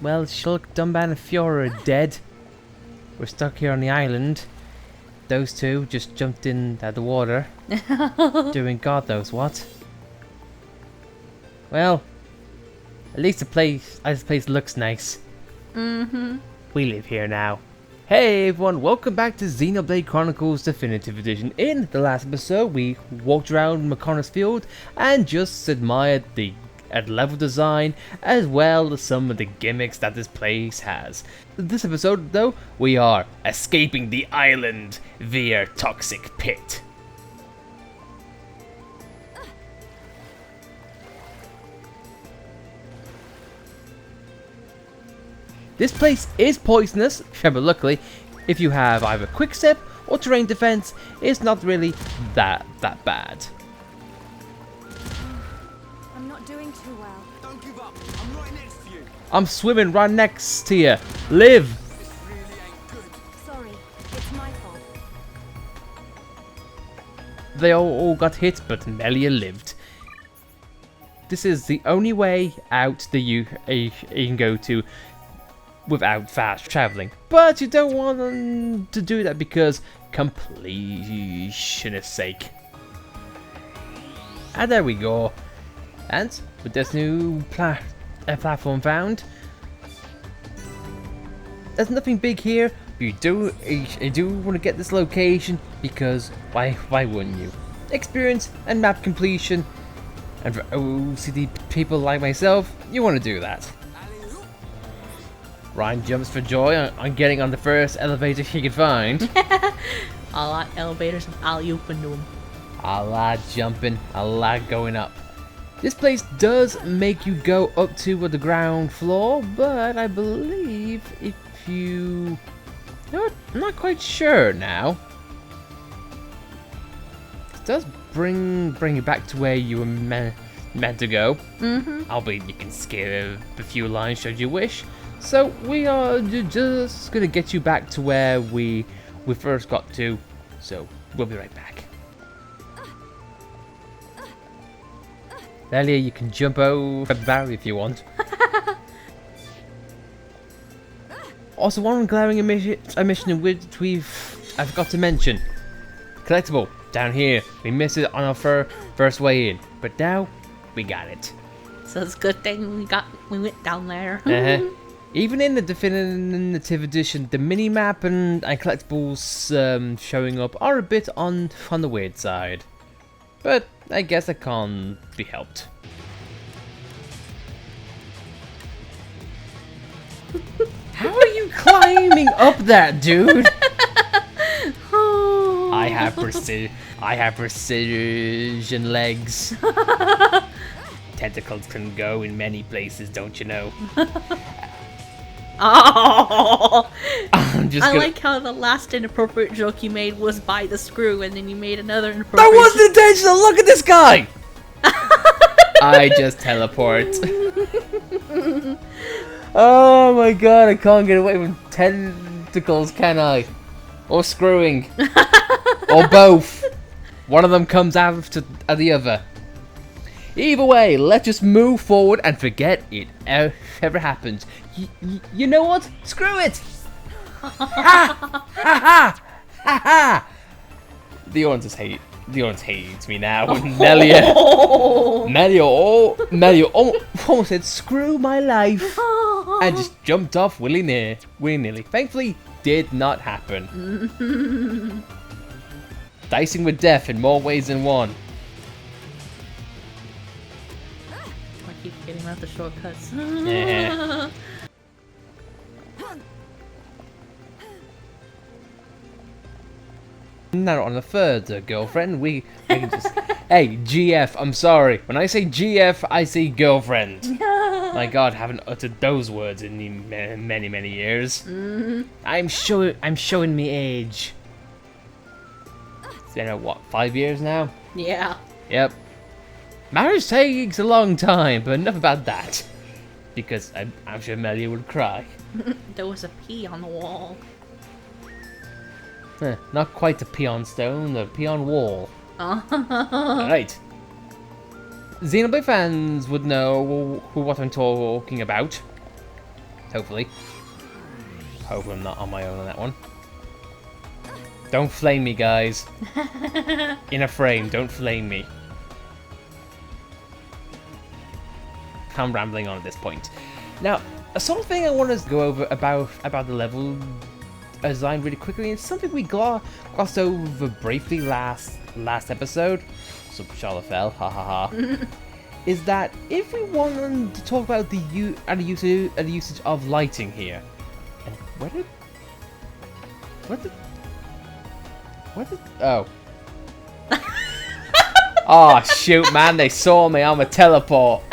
Well, Shulk, Dunban and Fiora are dead. We're stuck here on the island. Those two just jumped in the water. Doing God knows what. Well, at least the place looks nice. Mm-hmm. We live here now. Hey everyone, welcome back to Xenoblade Chronicles Definitive Edition. In the last episode, we walked around Mechonis field and just admired the level design as well as some of the gimmicks that this place has. This episode though, we are escaping the island via toxic pit. This place is poisonous, but luckily, if you have either quick step or terrain defense, it's not really that bad. I'm not doing too well. Don't give up. I'm right next to you. I'm swimming right next to you. Live! This really ain't good. Sorry, it's my fault. They all got hit, but Melia lived. This is the only way out that you can go to without fast traveling, but you don't want them to do that because completion's sake. And there we go. And with this new platform found, there's nothing big here. You do want to get this location because why wouldn't you? Experience and map completion, and for OCD people like myself, you want to do that. Ryan jumps for joy on getting on the first elevator he could find. I like elevators and I'll open them. A lot jumping, a lot going up. This place does make you go up to the ground floor, but I believe if you... I'm not quite sure now. It does bring you back to where you were meant to go. Mm-hmm. Albeit you can skip a few lines should you wish. So we are just gonna get you back to where we first got to. So we'll be right back. Melia, you can jump over the barrier if you want. Also, one glaring omission in which I forgot to mention. Collectible down here. We missed it on our first way in, but now we got it. So it's a good thing we went down there. Even in the Definitive Edition, the minimap and collectibles showing up are a bit on the weird side. But I guess that can't be helped. How are you climbing up that, dude? I have precision legs. Tentacles can go in many places, don't you know? Oh! I like how the last inappropriate joke you made was by the screw, and then you made another inappropriate. That wasn't intentional! Look at this guy! I just teleport. Oh my god, I can't get away from tentacles, can I? Or screwing. Or both. One of them comes after the other. Either way, let's just move forward and forget it ever happened. You know what? Screw it! Ha ha ha ha ha! The orange hates me now. Melia almost said screw my life and just jumped off willy-nilly. Thankfully, did not happen. Dicing with death in more ways than one. I keep getting out the shortcuts. Yeah. Now on the third girlfriend, we can just... Hey, GF, I'm sorry. When I say GF, I say girlfriend. My god, haven't uttered those words in many years. I'm showing me age. It's been, what, 5 years now? Yeah. Yep. Marriage takes a long time, but enough about that. Because I'm sure Melia would cry. There was a pea on the wall. Not quite a peon stone, a peon wall. Alright. Xenoblade fans would know what I'm talking about. hopefully. Hope I'm not on my own on that one. Don't flame me, guys. In a frame, don't flame me. I'm rambling on at this point. Now, a sort of thing I want to go over about the level design really quickly, and something we glossed over briefly last episode. So Charlotte fell, ha ha ha. Is that if we wanted to talk about the usage of lighting here, and oh. Oh shoot, man! They saw me. I'm a teleport.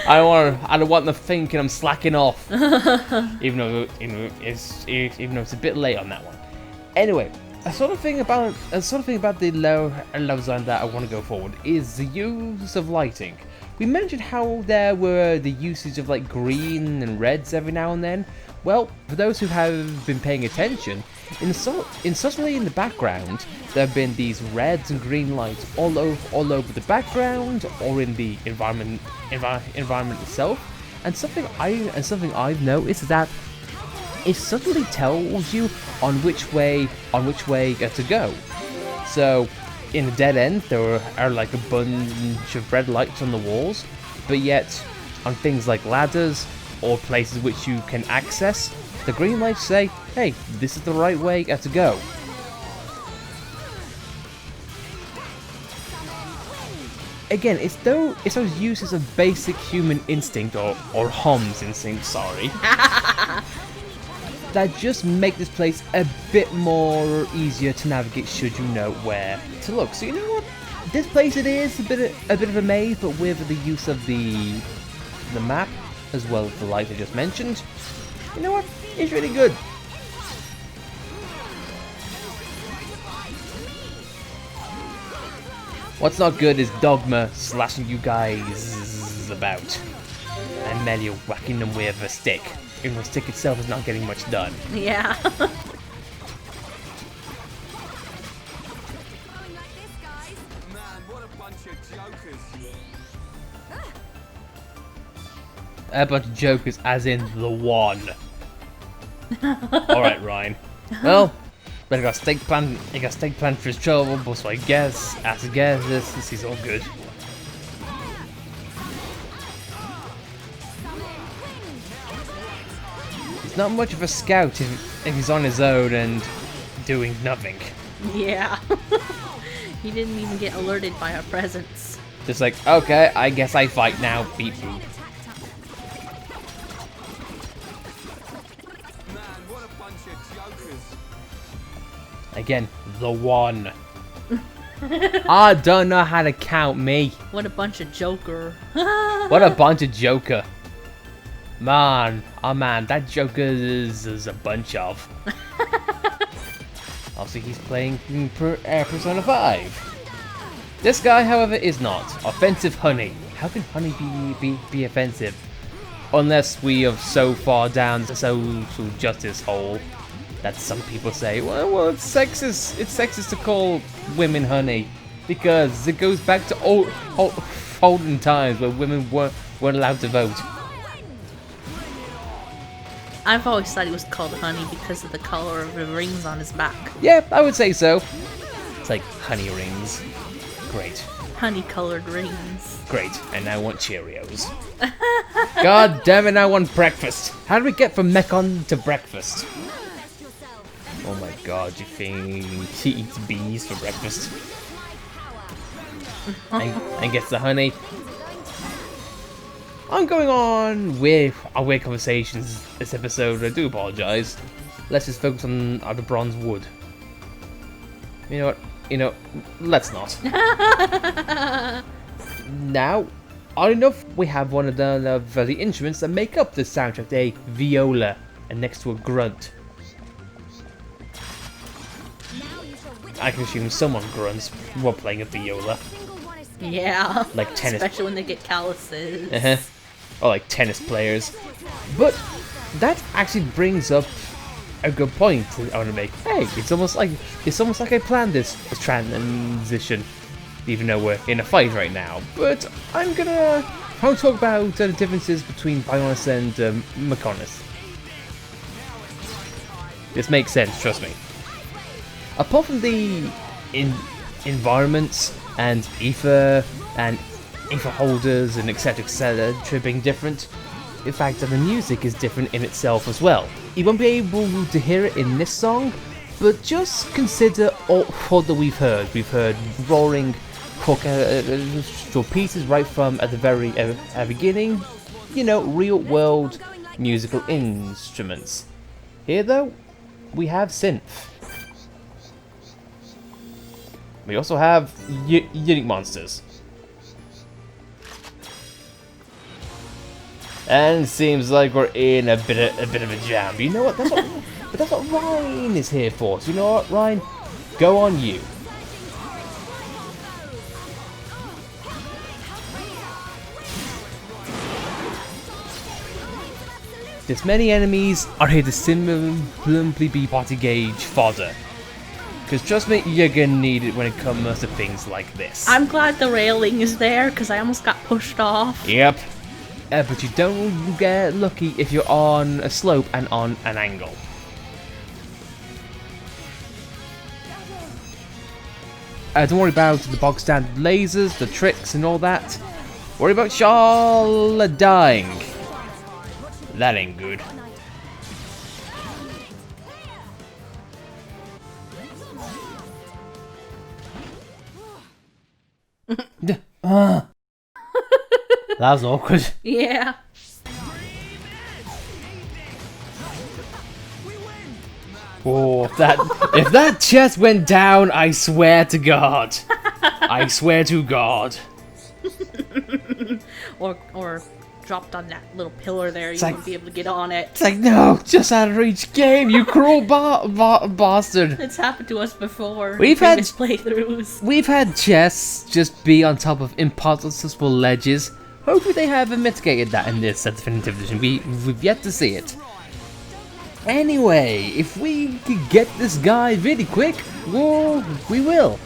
I don't want them thinking I'm slacking off. even though it's a bit late on that one. Anyway, a sort of thing about the low design that I want to go forward is the use of lighting. We mentioned how there were the usage of like green and reds every now and then. Well, for those who have been paying attention, subtly in the background, there have been these reds and green lights all over the background or in the environment itself. And something I've noticed is that it subtly tells you on which way to go. So, in a dead end, there are like a bunch of red lights on the walls, but yet on things like ladders or places which you can access, the green lights say, hey, this is the right way to go. Again, it's those uses of basic human instinct, or Hom's instinct, sorry, that just make this place a bit more easier to navigate should you know where to look. So you know what? This place, it is a bit of a maze, but with the use of the map, as well as the light I just mentioned, you know what? It's really good. What's not good is Dogma slashing you guys about, and Melia whacking them with a stick. Even though the stick itself is not getting much done. Yeah. Man, what a bunch of jokers. A bunch of jokers, as in the one. Alright, Ryan. Well, but I got steak plan for his trouble, so I guess this is all good. He's not much of a scout if he's on his own and doing nothing. Yeah. He didn't even get alerted by our presence. Just like, okay, I guess I fight now, beep boop. Man, what a bunch of jokers. Again, the one. I don't know how to count me. What a bunch of joker. What a bunch of joker. Man, oh man, that Joker is a bunch of. Obviously, he's playing Persona 5. This guy, however, is not. Offensive Honey. How can Honey be offensive? Unless we are so far down the social justice hole that some people say, well, it's sexist. It's sexist to call women honey because it goes back to olden times where women weren't allowed to vote. I've always thought he was called Honey because of the color of the rings on his back. Yeah, I would say so. It's like honey rings. Great. Honey-colored rings. Great. And I want Cheerios. God damn it, I want breakfast. How do we get from Mechon to breakfast? Oh my god, you think he eats bees for breakfast? and gets the honey. I'm going on with our weird conversations this episode. I do apologize. Let's just focus on the bronze wood. You know what? Let's not. Now, odd enough, we have one of the instruments that make up the soundtrack, a viola, and next to a grunt. I can assume someone grunts while playing a viola. Yeah. Like tennis. Especially when they get calluses. Or like tennis players. But that actually brings up a good point I want to make. Hey, it's almost like I planned this transition, even though we're in a fight right now. But I'm gonna I'll talk about the differences between Bionis and Mechonis. This makes sense, trust me. Apart from the environments and ether holders and etc being different, in fact the music is different in itself as well. You won't be able to hear it in this song, but just consider all that we've heard. We've heard roaring pieces right from at the very beginning, you know, real world musical instruments. Here though, we have synth. We also have unique monsters. And seems like we're in a bit of a jam. But you know what? That's what Ryan is here for. So you know what, Ryan? Go on you. This many enemies are here to simply be party gauge fodder. Because trust me, you're gonna need it when it comes to things like this. I'm glad the railing is there because I almost got pushed off. Yep. But you don't get lucky if you're on a slope and on an angle. Don't worry about the bog standard lasers, the tricks and all that. Worry about Charlotte dying. That ain't good. That was awkward. Yeah. Oh, if that chest went down, I swear to God. I swear to God. or dropped on that little pillar there, you like- wouldn't be able to get on it. It's like, no, just out of reach game, you cruel bastard. It's happened to us before. We've in had- previous playthroughs. We've had chests just be on top of impossible ledges. Hopefully they haven't mitigated that in this Definitive Edition. We've yet to see it. Anyway, if we could get this guy really quick, well, we will.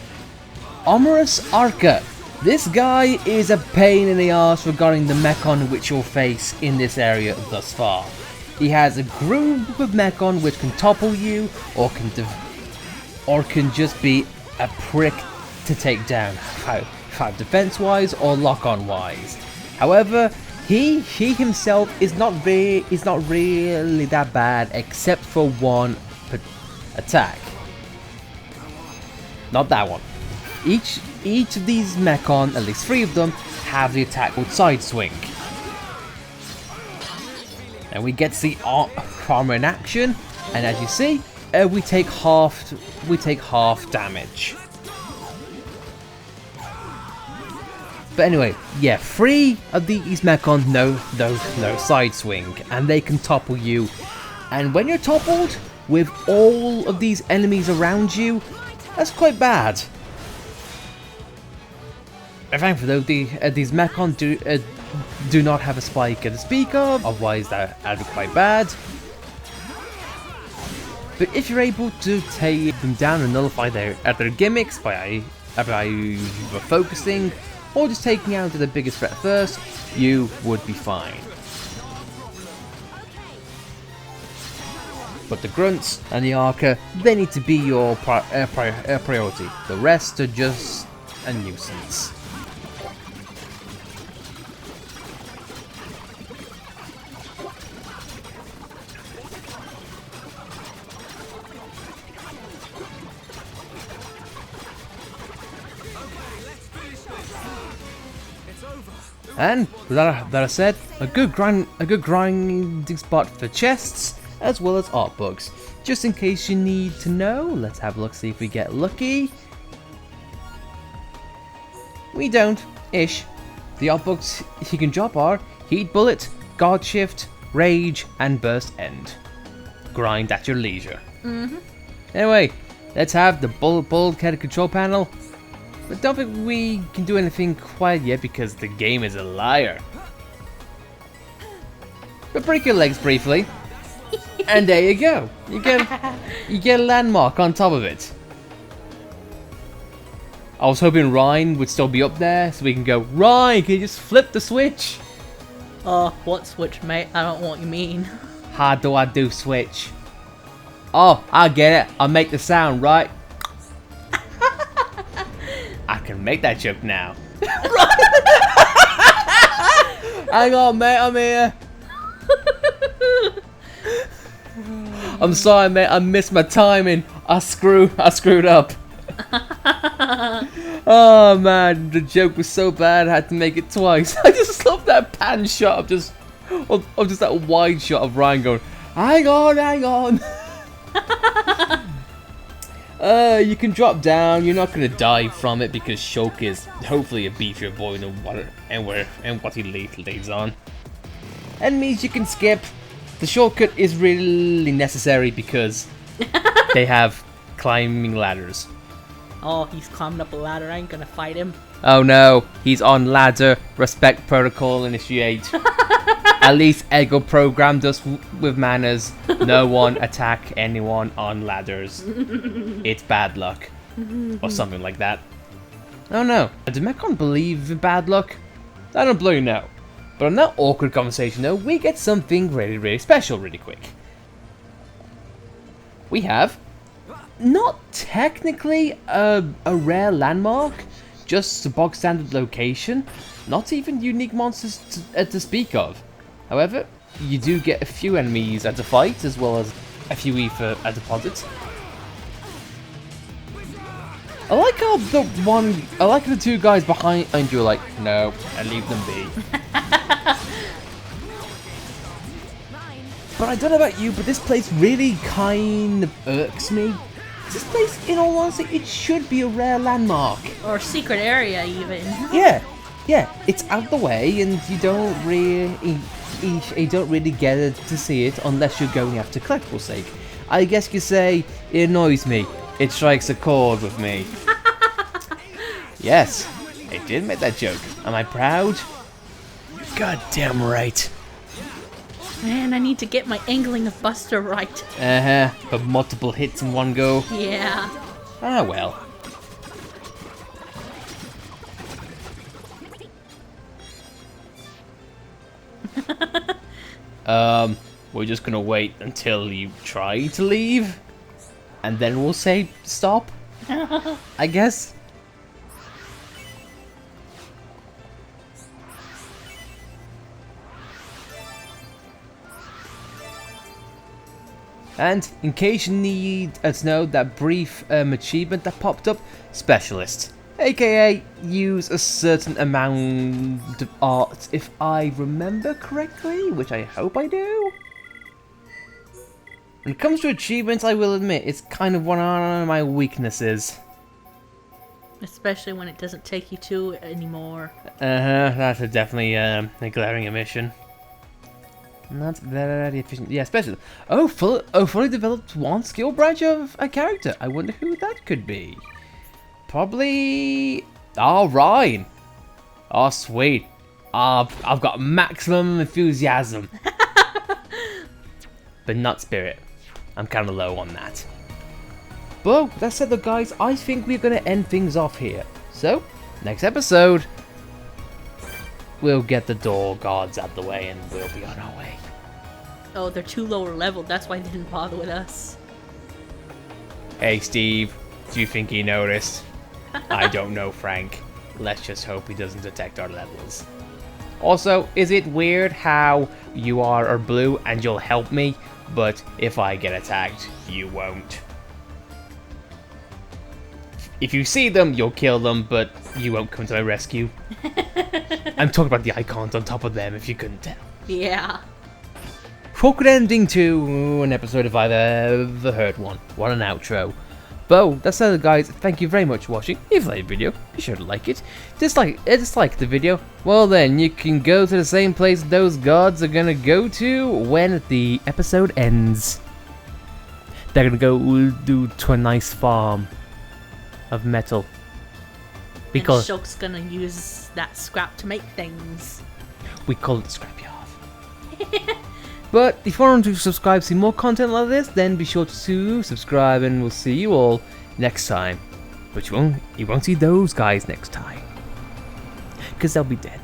Omerous Arca. This guy is a pain in the arse regarding the Mechon which you'll face in this area thus far. He has a group of Mechon which can topple you, or can just be a prick to take down, five defense-wise or lock-on-wise. However, he himself is not really that bad, except for one attack. Not that one. Each of these Mechon, at least 3 of them, have the attack called Side Swing. And we get to see armor in action, and as you see, we take half damage. But anyway, yeah, 3 of these Mechon no side swing, and they can topple you. And when you're toppled with all of these enemies around you, that's quite bad. And thankfully though, these Mechon do not have a spike to speak of, otherwise that'd be quite bad. But if you're able to take them down and nullify their gimmicks by focusing, or just taking out the biggest threat first, you would be fine. But the grunts and the Arca, they need to be your priority. The rest are just a nuisance. And with that I said, a good grinding spot for chests as well as art books. Just in case you need to know, let's have a look, see if we get lucky. We don't, ish. The art books you can drop are Heat Bullet, Guard Shift, Rage, and Burst End. Grind at your leisure. Anyway, let's have the Bulkhead control panel. But don't think we can do anything quite yet because the game is a liar. But break your legs briefly, and there you go. You get a landmark on top of it. I was hoping Ryan would still be up there so we can go, Ryan, can you just flip the switch? Oh, what switch, mate? I don't know what you mean. How do I do switch? Oh, I get it. I'll make the sound, right? I can make that joke now. Hang on, mate. I'm here. I'm sorry, mate. I missed my timing. I screwed up. Oh man, the joke was so bad I had to make it twice. I just love that pan shot of just that wide shot of Ryan going, hang on. You can drop down. You're not gonna die from it because Shulk is hopefully a beefier boy than what he leads on. Enemies you can skip. The shortcut is really necessary because they have climbing ladders. Oh, he's climbing up a ladder. I ain't gonna fight him. Oh no, he's on ladder. Respect protocol, initiate. At least Ego programmed us with manners. No one attack anyone on ladders. It's bad luck. Or something like that. Oh no, do Mechon believe in bad luck? I don't bloody know. But on that awkward conversation though, we get something really, really special really quick. We have, not technically a rare landmark, just a bog standard location, not even unique monsters to speak of. However, you do get a few enemies at the fight, as well as a few ether at deposits. I like how the two guys behind you are like, no, and leave them be. But I don't know about you, but this place really kind of irks me. This place, in all honesty, it should be a rare landmark. Or secret area, even. Yeah, it's out the way, and you don't really get to see it unless you're going after collectible sake. I guess you say it annoys me. It strikes a chord with me. Yes, I did make that joke. Am I proud? Goddamn right. Man, I need to get my angling of Buster right. But multiple hits in one go. Yeah. Ah well. We're just gonna wait until you try to leave, and then we'll say stop. I guess. And in case you need to know that brief achievement that popped up, Specialist, aka use a certain amount of art if I remember correctly, which I hope I do. When it comes to achievements, I will admit, it's kind of one of my weaknesses. Especially when it doesn't take you to it anymore. That's definitely a glaring omission. Not very efficient. Yeah, especially. Fully developed one skill branch of a character. I wonder who that could be. Probably. Oh, Ryan. Oh, sweet. I've got maximum enthusiasm. But not spirit. I'm kind of low on that. But that said, though, guys, I think we're going to end things off here. So, next episode, we'll get the door guards out the way and we'll be on our way. Oh, they're too lower level. That's why they didn't bother with us. Hey, Steve. Do you think he noticed? I don't know, Frank. Let's just hope he doesn't detect our levels. Also, is it weird how you are blue and you'll help me, but if I get attacked, you won't? If you see them, you'll kill them, but you won't come to my rescue. I'm talking about the icons on top of them, if you couldn't tell. Yeah. Awkward ending to an episode if I've ever heard one. What an outro. But that's it, guys. Thank you very much for watching. If you liked the video, be sure to like it. Dislike the video, well then, you can go to the same place those gods are gonna go to when the episode ends. They're gonna go to a nice farm of metal. Because Shulk's gonna use that scrap to make things. We call it scrapyard. But if you want to subscribe to see more content like this, then be sure to subscribe and we'll see you all next time. But you won't see those guys next time. Because they'll be dead.